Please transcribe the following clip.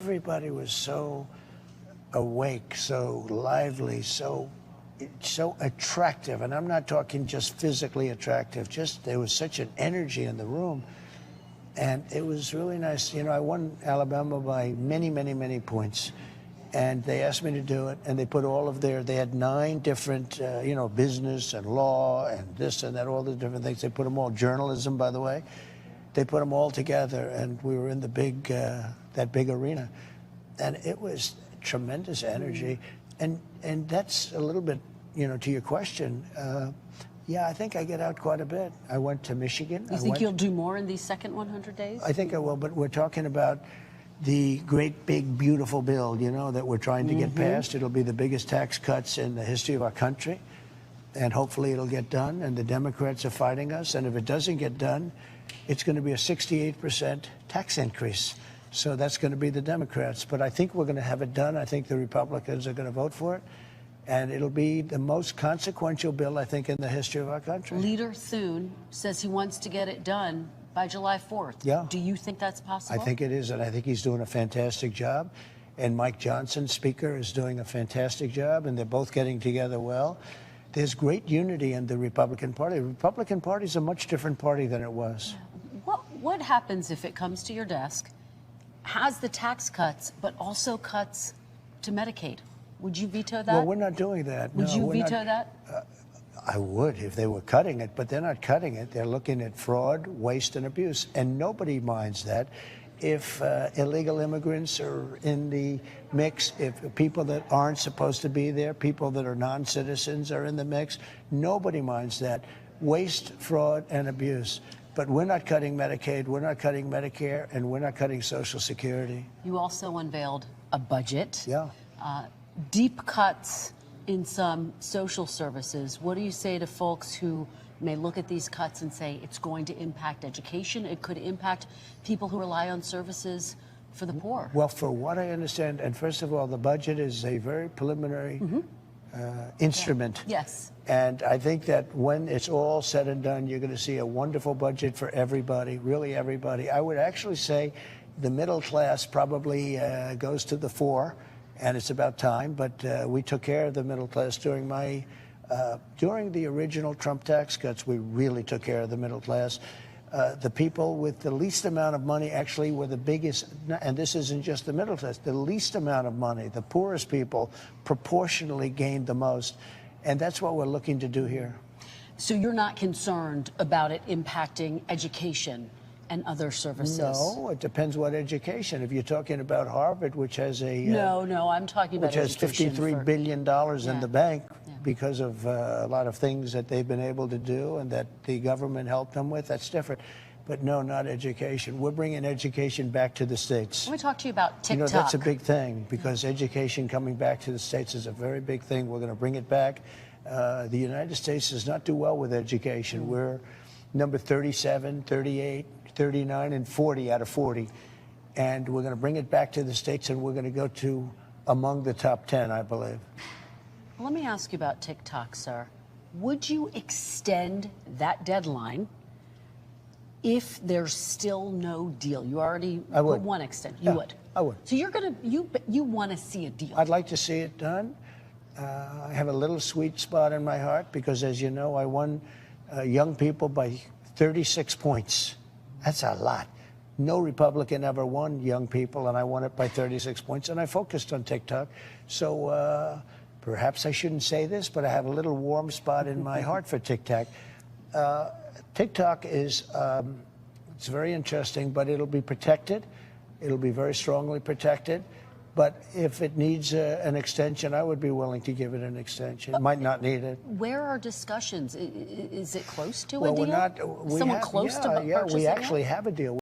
everybody was so awake, so lively, so attractive. And I'm not talking just physically attractive, just there was such an energy in the room. And it was really nice. You know, I won Alabama by many, many, many points. And they asked me to do it, and they put all of they had 9 different, business and law and this and that, all the different things. They put them all, journalism, by the way. They put them all together, and we were in the that big arena. And it was tremendous energy. And that's a little bit, to your question. Yeah, I think I get out quite a bit. I went to Michigan. You think you'll do more in these second 100 days? I think I will, but we're talking about the great, big, beautiful bill, that we're trying to get passed. It'll be the biggest tax cuts in the history of our country, and hopefully it'll get done, and the Democrats are fighting us, and if it doesn't get done, it's going to be a 68% tax increase. So that's going to be the Democrats, but I think we're going to have it done. I think the Republicans are going to vote for it, and it'll be the most consequential bill, I think, in the history of our country. Leader Thune says he wants to get it done by July 4th. Yeah. Do you think that's possible? I think it is, and I think he's doing a fantastic job. And Mike Johnson, Speaker, is doing a fantastic job, and they're both getting together well. There's great unity in the Republican Party. The Republican Party is a much different party than it was. What happens if it comes to your desk, has the tax cuts, but also cuts to Medicaid? Would you veto that? Well, we're not doing that. Would no, you veto that? I would if they were cutting it, but they're not cutting it. They're looking at fraud, waste, and abuse, and nobody minds that. If illegal immigrants are in the mix, if people that aren't supposed to be there, people that are non-citizens are in the mix, nobody minds that. Waste, fraud, and abuse. But we're not cutting Medicaid, we're not cutting Medicare, and we're not cutting Social Security. You also unveiled a budget. Yeah. Deep cuts in some social services. What do you say to folks who may look at these cuts and say it's going to impact education, it could impact people who rely on services for the poor? Well, for what I understand, and first of all, the budget is a very preliminary instrument. Yeah. Yes. And I think that when it's all said and done, you're going to see a wonderful budget for everybody, really everybody. I would actually say the middle class probably goes to the fore, and it's about time, but we took care of the middle class during the original Trump tax cuts. We really took care of the middle class. The people with the least amount of money actually were the biggest, and this isn't just the middle class, the least amount of money, the poorest people proportionally gained the most. And that's what we're looking to do here. So you're not concerned about it impacting education and other services? No, it depends what education. If you're talking about Harvard, which has a... No, I'm talking about which has $53 billion in the bank because of a lot of things that they've been able to do and that the government helped them with, that's different. But no, not education. We're bringing education back to the states. Let me talk to you about TikTok. That's a big thing because education coming back to the states is a very big thing. We're going to bring it back. The United States does not do well with education. We're number 37, 38, 39, and 40 out of 40. And we're going to bring it back to the states, and we're going to go to among the top 10, I believe. Let me ask you about TikTok, sir. Would you extend that deadline if there's still no deal? You already put one extension. You would. I would. So you're gonna you want to see a deal? I'd like to see it done. I have a little sweet spot in my heart because, as you know, I won young people by 36 points. That's a lot. No Republican ever won young people, and I won it by 36 points, and I focused on TikTok. So perhaps I shouldn't say this, but I have a little warm spot in my heart for TikTok. TikTok is it's very interesting, but it'll be protected. It'll be very strongly protected. But if it needs an extension, I would be willing to give it an extension. It might not need it. Where are discussions? Is it close to well, a deal? We're not. Someone close to purchasing we actually have a deal.